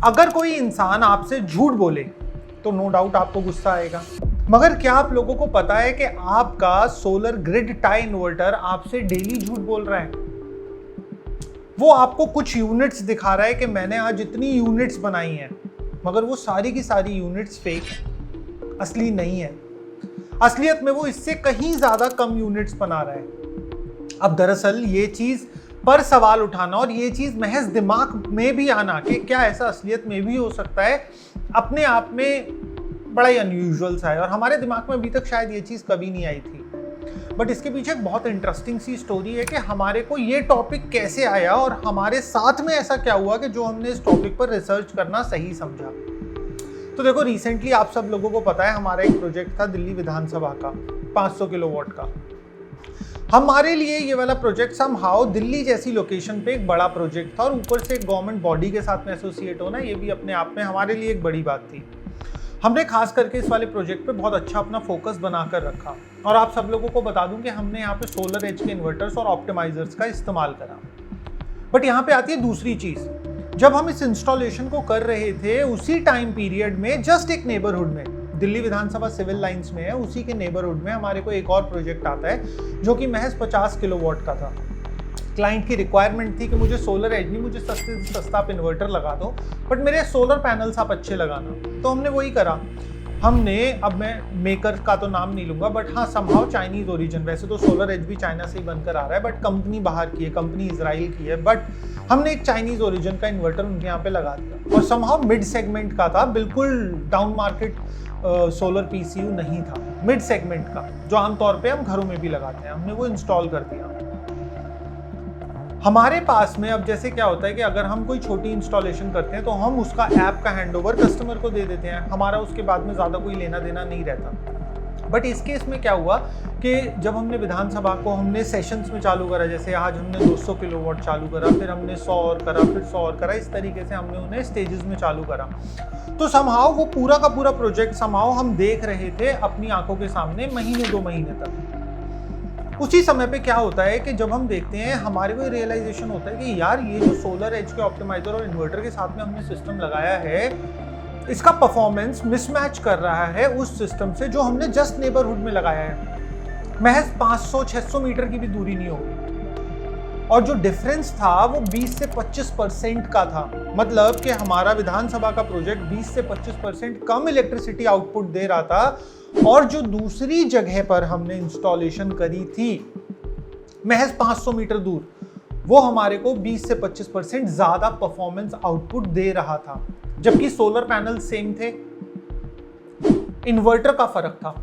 अगर कोई इंसान आपसे झूठ बोले तो नो डाउट आपको गुस्सा आएगा, मगर क्या आप लोगों को पता है कि आपका सोलर ग्रिड टाई इन्वर्टर आपसे डेली झूठ बोल रहा है? वो आपको कुछ यूनिट्स दिखा रहा है कि मैंने आज इतनी यूनिट्स बनाई हैं, मगर वो सारी की सारी यूनिट्स फेक है, असली नहीं है। असलियत में वो इससे कहीं ज्यादा कम यूनिट्स बना रहा है। अब दरअसल ये चीज पर सवाल उठाना और ये चीज महज दिमाग में भी आना कि क्या ऐसा असलियत में भी हो सकता है, अपने आप में बड़ा ही अनयूजुअल सा है और हमारे दिमाग में अभी तक शायद ये चीज कभी नहीं आई थी। बट इसके पीछे एक बहुत इंटरेस्टिंग सी स्टोरी है कि हमारे को ये टॉपिक कैसे आया और हमारे साथ में ऐसा क्या हुआ कि जो हमने इस टॉपिक पर रिसर्च करना सही समझा। तो देखो, रिसेंटली आप सब लोगों को पता है हमारा एक प्रोजेक्ट था दिल्ली विधानसभा का 500 किलोवाट का। हमारे लिए ये वाला प्रोजेक्ट समहाउ दिल्ली जैसी लोकेशन पे एक बड़ा प्रोजेक्ट था और ऊपर से एक गवर्नमेंट बॉडी के साथ में एसोसिएट होना, ये भी अपने आप में हमारे लिए एक बड़ी बात थी। हमने खास करके इस वाले प्रोजेक्ट पे बहुत अच्छा अपना फोकस बनाकर रखा और आप सब लोगों को बता दूं कि हमने यहाँ पे सोलर एज के इन्वर्टर्स और ऑप्टिमाइजर्स का इस्तेमाल करा। बट यहाँ पे आती है दूसरी चीज, जब हम इस इंस्टॉलेशन को कर रहे थे उसी टाइम पीरियड में जस्ट एक नेबरहुड में, दिल्ली विधानसभा सिविल लाइंस में है, उसी के नेबरहुड में हमारे को एक और प्रोजेक्ट आता है जो कि महज 50 किलोवाट का था। क्लाइंट की रिक्वायरमेंट थी कि मुझे सोलर एज नहीं, मुझे सस्ते से सस्ता आप इन्वर्टर लगा दो, बट मेरे सोलर पैनल्स आप अच्छे लगाना। तो हमने वही करा। हमने, अब मैं मेकर का तो नाम नहीं लूंगा, बट हाँ समहाउ चाइनीज ओरिजिन, वैसे तो सोलर एज भी चाइना से ही बनकर आ रहा है, बट कंपनी बाहर की है, कंपनी इजराइल की है, बट हमने एक चाइनीज ओरिजिन का इन्वर्टर उनके यहाँ पे लगा दिया और समहाउ मिड सेगमेंट का था, बिल्कुल डाउन मार्केट सोलर पीसीयू नहीं था, मिड सेगमेंट का जो आमतौर पे हम घरों में भी लगाते हैं। हमने वो इंस्टॉल कर दिया। हमारे पास में अब जैसे क्या होता है कि अगर हम कोई छोटी इंस्टॉलेशन करते हैं तो हम उसका ऐप का हैंडओवर कस्टमर को दे देते हैं, हमारा उसके बाद में ज़्यादा कोई लेना देना नहीं रहता। बट इस केस में क्या हुआ कि जब हमने विधानसभा को हमने सेशंस में चालू करा, जैसे आज हमने 200 किलोवाट चालू करा, फिर हमने 100 और करा, फिर 100 और करा, इस तरीके से हमने उन्हें स्टेजेस में चालू करा। तो समहाउ वो पूरा का पूरा प्रोजेक्ट समहाउ हम देख रहे थे अपनी आंखों के सामने महीने 2 महीने तक। उसी समय पे क्या होता है कि जब हम देखते हैं हमारे को रियलाइजेशन होता है कि यार ये जो सोलर एज के ऑप्टिमाइजर और इन्वर्टर के साथ में हमने सिस्टम लगाया है, इसका परफॉर्मेंस मिसमैच कर रहा है उस सिस्टम से जो हमने जस्ट नेबरहुड में लगाया है। महज 500-600 मीटर की भी दूरी नहीं होगी और जो डिफरेंस था वो 20 से 25% का था। मतलब कि हमारा विधानसभा का प्रोजेक्ट 20 से 25% कम इलेक्ट्रिसिटी आउटपुट दे रहा था और जो दूसरी जगह पर हमने इंस्टॉलेशन करी थी महज 500 मीटर दूर, वो हमारे को 20 से 25% ज्यादा परफॉर्मेंस आउटपुट दे रहा था, जबकि सोलर पैनल सेम थे, इन्वर्टर का फर्क था।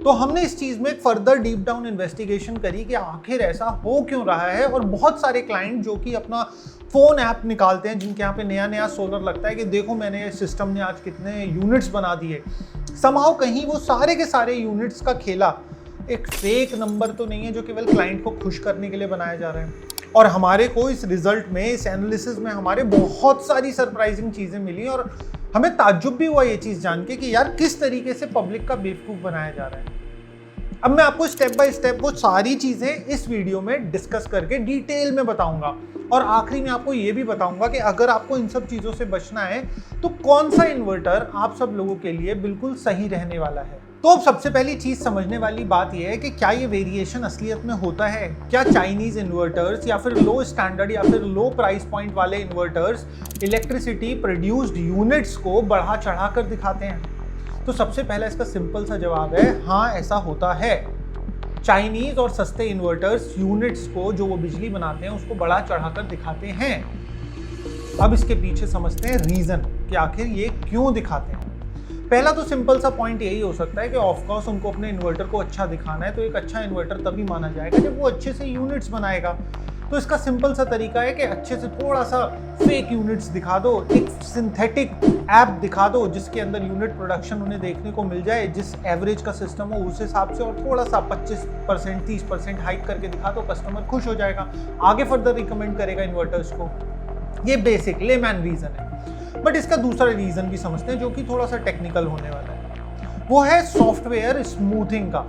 तो हमने इस चीज में फर्दर डीप डाउन इन्वेस्टिगेशन करी कि आखिर ऐसा हो क्यों रहा है। और बहुत सारे क्लाइंट जो कि अपना फोन ऐप निकालते हैं, जिनके यहाँ पे नया नया सोलर लगता है कि देखो मैंने सिस्टम ने आज कितने यूनिट्स बना दिए, समहाउ कहीं वो सारे के सारे यूनिट्स का खेला एक फेक नंबर तो नहीं है जो केवल क्लाइंट को खुश करने के लिए बनाया जा रहा है। और हमारे को इस रिजल्ट में, इस एनालिसिस में हमारे बहुत सारी सरप्राइजिंग चीजें मिली और हमें ताज्जुब भी हुआ ये चीज जान के कि यार किस तरीके से पब्लिक का बेवकूफ बनाया जा रहा है। अब मैं आपको स्टेप बाय स्टेप वो सारी चीजें इस वीडियो में डिस्कस करके डिटेल में बताऊंगा और आखिरी में आपको ये भी बताऊंगा कि अगर आपको इन सब चीजों से बचना है तो कौन सा इन्वर्टर आप सब लोगों के लिए बिल्कुल सही रहने वाला है। तो अब सबसे पहली चीज समझने वाली बात यह है कि क्या ये वेरिएशन असलियत में होता है? क्या चाइनीज इन्वर्टर्स या फिर लो स्टैंडर्ड या फिर लो प्राइस पॉइंट वाले इन्वर्टर्स इलेक्ट्रिसिटी प्रोड्यूस्ड यूनिट्स को बढ़ा चढ़ा कर दिखाते हैं? तो सबसे पहला इसका सिंपल सा जवाब है हाँ, ऐसा होता है। चाइनीज और सस्ते इन्वर्टर्स यूनिट्स को, जो वो बिजली बनाते हैं, उसको बढ़ा चढ़ाकर दिखाते हैं। अब इसके पीछे समझते हैं रीजन कि आखिर ये क्यों दिखाते हैं। पहला तो सिंपल सा पॉइंट यही हो सकता है कि ऑफ कोर्स उनको अपने इन्वर्टर को अच्छा दिखाना है, तो एक अच्छा इन्वर्टर तभी माना जाएगा जब वो अच्छे से यूनिट्स बनाएगा। तो इसका सिंपल सा तरीका है कि अच्छे से थोड़ा सा फेक यूनिट्स दिखा दो, एक सिंथेटिक ऐप दिखा दो जिसके अंदर यूनिट प्रोडक्शन उन्हें देखने को मिल जाए, जिस एवरेज का सिस्टम हो उस हिसाब से, और थोड़ा सा 25% 30% हाइक करके दिखा दो, कस्टमर खुश हो जाएगा, आगे फर्दर रिकमेंड करेगा इन्वर्टर्स को। ये बेसिक लेमैन रीजन है। बट इसका दूसरा रीजन भी समझते हैं जो कि थोड़ा सा टेक्निकल होने वाला है, वो है सॉफ्टवेयर स्मूथिंग का।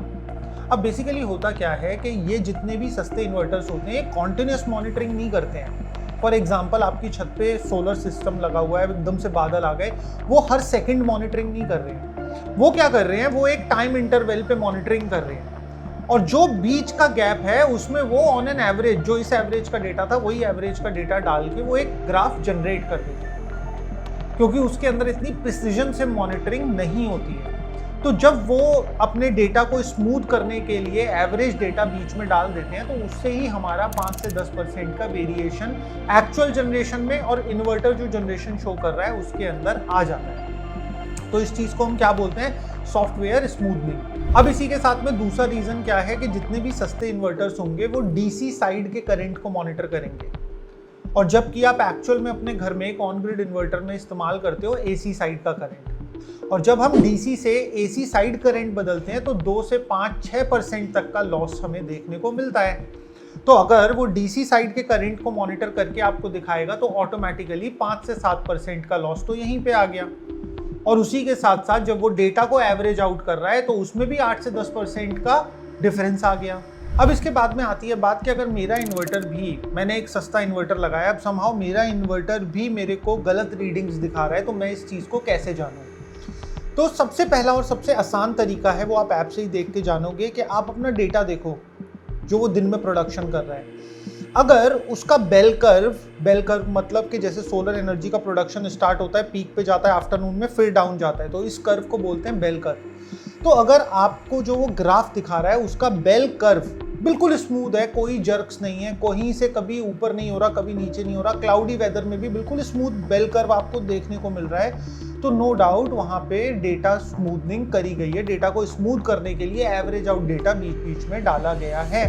अब बेसिकली होता क्या है कि ये जितने भी सस्ते इन्वर्टर्स होते हैं, ये कॉन्टिन्यूस मॉनिटरिंग नहीं करते हैं। फॉर एग्जाम्पल आपकी छत पे सोलर सिस्टम लगा हुआ है, एकदम से बादल आ गए, वो हर सेकंड मॉनिटरिंग नहीं कर रहे हैं। वो क्या कर रहे हैं, वो एक टाइम इंटरवल पे मॉनिटरिंग कर रहे हैं, और जो बीच का गैप है उसमें वो ऑन एन एवरेज, जो इस एवरेज का डेटा था वही एवरेज का डेटा डाल के वो एक ग्राफ जनरेट कर देते हैं, क्योंकि उसके अंदर इतनी प्रिसीजन से मॉनिटरिंग नहीं होती है। तो जब वो अपने डेटा को स्मूथ करने के लिए एवरेज डेटा बीच में डाल देते हैं, तो उससे ही हमारा 5 से 10% का वेरिएशन एक्चुअल जनरेशन में और इन्वर्टर जो जनरेशन शो कर रहा है उसके अंदर आ जाता है। तो इस चीज को हम क्या बोलते हैं, सॉफ्टवेयर स्मूथनिंग। अब इसी के साथ में दूसरा रीजन क्या है कि जितने भी सस्ते इन्वर्टर्स होंगे वो डीसी साइड के करंट को मॉनिटर करेंगे, और जबकि आप एक्चुअल में अपने घर में एक ऑन ग्रिड इन्वर्टर में इस्तेमाल करते हो एसी साइड का करंट। और जब हम डीसी से एसी साइड करंट बदलते हैं तो 2 से 5-6% तक का लॉस हमें देखने को मिलता है। तो अगर वो डीसी साइड के करंट को मॉनिटर करके आपको दिखाएगा तो ऑटोमेटिकली 5 से 7% का लॉस तो यहीं पे आ गया, और उसी के साथ साथ जब वो डेटा को एवरेज आउट कर रहा है तो उसमें भी 8 से 10% का डिफरेंस आ गया। अब इसके बाद में आती है बात कि अगर मेरा इन्वर्टर भी, मैंने एक सस्ता इन्वर्टर लगाया, अब समहाउ मेरा इन्वर्टर भी मेरे को गलत रीडिंग्स दिखा रहा है, तो मैं इस चीज़ को कैसे जानूँ? तो सबसे पहला और सबसे आसान तरीका है वो आप ऐप से ही देख के जानोगे कि आप अपना डेटा देखो जो वो दिन में प्रोडक्शन कर रहा है। अगर उसका बेल कर्व मतलब कि जैसे सोलर एनर्जी का प्रोडक्शन स्टार्ट होता है, पीक पे जाता है आफ्टरनून में, फिर डाउन जाता है, तो इस कर्व को बोलते हैं बेल कर्व। तो अगर आपको जो वो ग्राफ दिखा रहा है उसका बेल कर्व बिल्कुल स्मूथ है, कोई जर्क्स नहीं है, कहीं से कभी ऊपर नहीं हो रहा, कभी नीचे नहीं हो रहा, क्लाउडी वेदर में भी बिल्कुल स्मूथ बेल कर्व आपको देखने को मिल रहा है, तो नो डाउट वहाँ पे डेटा स्मूथनिंग करी गई है। डेटा को स्मूथ करने के लिए एवरेज आउट डेटा बीच बीच में डाला गया है।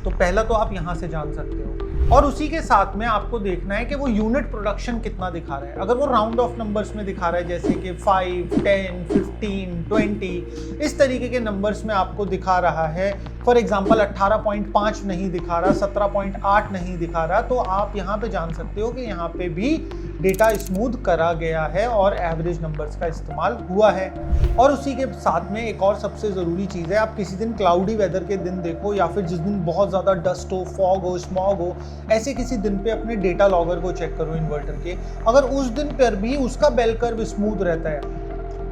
तो पहला तो आप यहाँ से जान सकते हो, और उसी के साथ में आपको देखना है कि वो यूनिट प्रोडक्शन कितना दिखा रहा है। अगर वो राउंड ऑफ नंबर्स में दिखा रहा है, जैसे कि 5, 10, 15, 20, इस तरीके के नंबर्स में आपको दिखा रहा है, फॉर एग्जांपल 18.5 नहीं दिखा रहा, 17.8 नहीं दिखा रहा, तो आप यहाँ पे जान सकते हो कि यहाँ पे भी डेटा स्मूथ करा गया है और एवरेज नंबर्स का इस्तेमाल हुआ है। और उसी के साथ में एक और सबसे ज़रूरी चीज़ है, आप किसी दिन क्लाउडी वेदर के दिन देखो, या फिर जिस दिन बहुत ज़्यादा डस्ट हो, फॉग हो, स्मॉग हो, ऐसे किसी दिन पे अपने डेटा लॉगर को चेक करो इन्वर्टर के। अगर उस दिन पर भी उसका बेल कर्व स्मूथ रहता है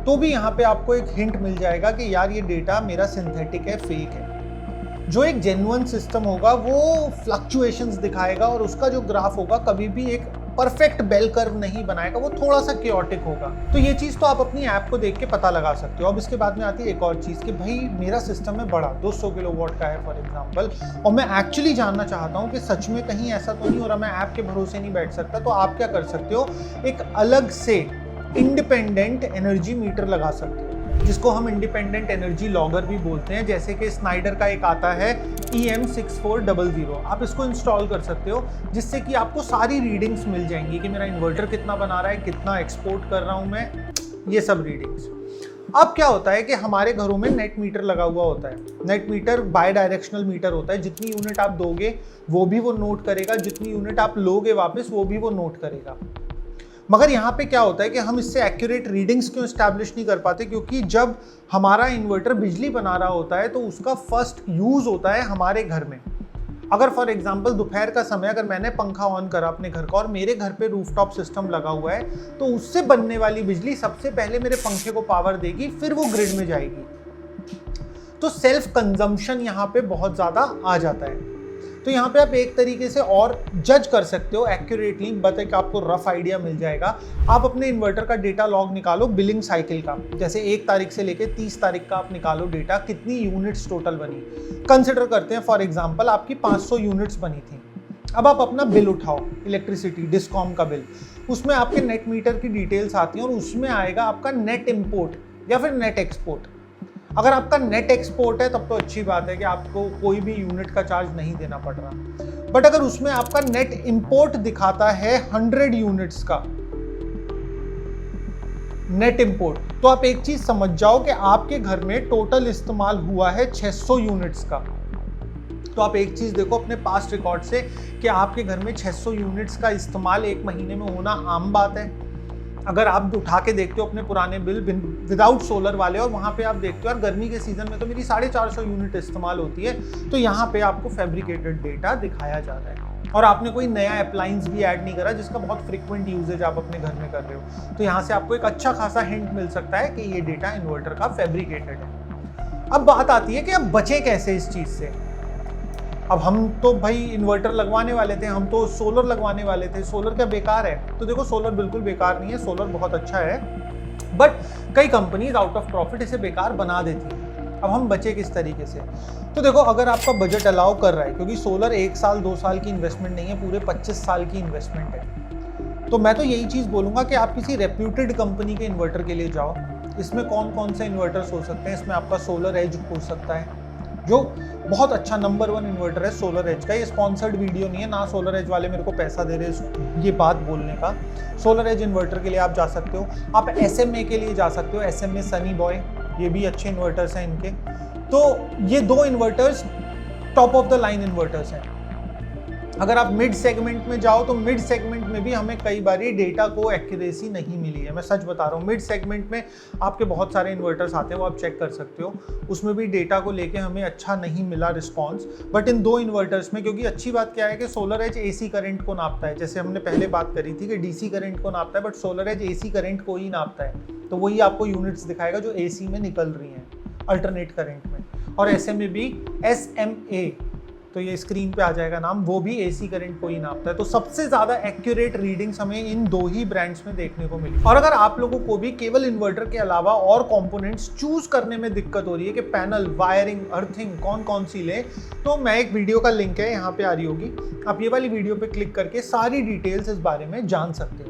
तो भी यहाँ पे आपको एक हिंट मिल जाएगा कि यार ये डेटा मेरा सिंथेटिक है, फेक है। जो एक जेन्युइन सिस्टम होगा वो फ्लक्चुएशंस दिखाएगा, और उसका जो ग्राफ होगा कभी भी एक परफेक्ट बेल कर्व नहीं बनाएगा, वो थोड़ा सा केओटिक होगा। तो ये चीज़ तो आप अपनी ऐप को देख के पता लगा सकते हो। अब इसके बाद में आती है एक और चीज़ कि भाई मेरा सिस्टम है बड़ा, 200 किलोवाट का है फॉर एग्जांपल, और मैं एक्चुअली जानना चाहता हूँ कि सच में कहीं ऐसा तो नहीं हो रहा, मैं ऐप के भरोसे नहीं बैठ सकता। तो आप क्या कर सकते हो, एक अलग से इंडिपेंडेंट एनर्जी मीटर लगा सकते हो, जिसको हम इंडिपेंडेंट एनर्जी लॉगर भी बोलते हैं। जैसे कि स्नाइडर का एक आता है EM6400, आप इसको इंस्टॉल कर सकते हो, जिससे कि आपको सारी रीडिंग्स मिल जाएंगी कि मेरा इन्वर्टर कितना बना रहा है, कितना एक्सपोर्ट कर रहा हूँ मैं, ये सब रीडिंग्स। अब क्या होता है कि हमारे घरों में नेट मीटर लगा हुआ होता है। Net meter bidirectional meter होता है, जितनी यूनिट आप दोगे वो भी वो नोट करेगा, जितनी यूनिट आप लोगे वापस वो भी वो नोट करेगा। मगर यहाँ पे क्या होता है कि हम इससे एक्यूरेट रीडिंग्स क्यों एस्टैब्लिश नहीं कर पाते, क्योंकि जब हमारा इन्वर्टर बिजली बना रहा होता है तो उसका फर्स्ट यूज होता है हमारे घर में। अगर फॉर एग्जांपल दोपहर का समय अगर मैंने पंखा ऑन करा अपने घर का और मेरे घर पे रूफटॉप सिस्टम लगा हुआ है, तो उससे बनने वाली बिजली सबसे पहले मेरे पंखे को पावर देगी, फिर वो ग्रिड में जाएगी। तो सेल्फ कंजम्पशन यहाँ पे बहुत ज़्यादा आ जाता है। तो यहाँ पे आप एक तरीके से और जज कर सकते हो एक्यूरेटली, बता कि आपको रफ आइडिया मिल जाएगा। आप अपने इन्वर्टर का डेटा लॉग निकालो बिलिंग साइकिल का, जैसे 1 तारीख से लेके 30 तारीख का आप निकालो डेटा, कितनी यूनिट्स टोटल बनी। कंसिडर करते हैं फॉर एग्जांपल आपकी 500 यूनिट्स बनी थी। अब आप अपना बिल उठाओ, इलेक्ट्रिसिटी डिस्कॉम का बिल, उसमें आपके नेट मीटर की डिटेल्स आती हैं और उसमें आएगा आपका नेट इम्पोर्ट या फिर नेट एक्सपोर्ट। अगर आपका नेट एक्सपोर्ट है तब तो अच्छी बात है कि आपको कोई भी यूनिट का चार्ज नहीं देना पड़ रहा, बट अगर उसमें आपका नेट इंपोर्ट दिखाता है 100 यूनिट्स का नेट इंपोर्ट, तो आप एक चीज समझ जाओ कि आपके घर में टोटल इस्तेमाल हुआ है 600 यूनिट्स का। तो आप एक चीज देखो अपने पास्ट रिकॉर्ड से कि आपके घर में 600 यूनिट्स का इस्तेमाल एक महीने में होना आम बात है। अगर आप उठा के देखते हो अपने पुराने बिल विदाउट सोलर वाले और वहाँ पे आप देखते हो यार गर्मी के सीजन में तो मेरी 450 यूनिट इस्तेमाल होती है, तो यहाँ पे आपको फैब्रिकेटेड डेटा दिखाया जा रहा है। और आपने कोई नया अप्लायंस भी ऐड नहीं करा जिसका बहुत फ्रिक्वेंट यूजेज आप अपने घर में कर रहे हो। तो यहाँ से आपको एक अच्छा खासा हिंट मिल सकता है कि ये डेटा इन्वर्टर का फैब्रिकेटेड है। अब बात आती है कि अब बचे कैसे इस चीज से। अब हम तो भाई इन्वर्टर लगवाने वाले थे, हम तो सोलर लगवाने वाले थे, सोलर क्या बेकार है? तो देखो सोलर बिल्कुल बेकार नहीं है, सोलर बहुत अच्छा है, बट कई कंपनीज आउट ऑफ प्रॉफिट इसे बेकार बना देती है। अब हम बचे किस तरीके से? तो देखो अगर आपका बजट अलाउ कर रहा है, क्योंकि सोलर 1 साल 2 साल की इन्वेस्टमेंट नहीं है, पूरे 25 साल की इन्वेस्टमेंट है, तो मैं तो यही चीज़ बोलूँगा कि आप किसी रेप्यूटेड कंपनी के इन्वर्टर के लिए जाओ। इसमें कौन कौन से इन्वर्टर्स हो सकते हैं? इसमें आपका सोलर एज हो सकता है, जो बहुत अच्छा नंबर 1 इन्वर्टर है सोलर एज का। ये स्पॉन्सर्ड वीडियो नहीं है, ना सोलर एज वाले मेरे को पैसा दे रहे ये बात बोलने का। सोलर एज इन्वर्टर के लिए आप जा सकते हो। आप SMA के लिए जा सकते हो, SMA सनी बॉय, ये भी अच्छे इन्वर्टर्स हैं इनके। तो ये 2 inverters top of the line inverters हैं। अगर आप मिड सेगमेंट में जाओ तो मिड सेगमेंट में भी हमें कई बार डेटा को एक्यूरेसी नहीं मिली है, मैं सच बता रहा हूँ। मिड सेगमेंट में आपके बहुत सारे इन्वर्टर्स आते हैं, वो आप चेक कर सकते हो, उसमें भी डेटा को लेके हमें अच्छा नहीं मिला रिस्पॉन्स। बट इन 2 इन्वर्टर्स में, क्योंकि अच्छी बात क्या है कि सोलर एज AC करंट को नापता है, जैसे हमने पहले बात करी थी कि DC करंट को नापता है, but solar as AC current को ही नापता है। तो वही आपको यूनिट्स दिखाएगा जो AC में निकल रही हैं अल्टरनेट करंट में। और SMA भी SMA, तो ये स्क्रीन पे आ जाएगा नाम, वो भी AC करंट को ही नापता है। तो सबसे ज्यादा एक्यूरेट रीडिंग्स हमें इन 2 ही ब्रांड्स में देखने को मिली। और अगर आप लोगों को भी केवल इन्वर्टर के अलावा और कंपोनेंट्स चूज करने में दिक्कत हो रही है कि पैनल, वायरिंग, अर्थिंग कौन कौन सी ले, तो मैं एक वीडियो का लिंक है यहाँ पे आ रही होगी, आप ये वाली वीडियो पे क्लिक करके सारी डिटेल्स इस बारे में जान सकते हो।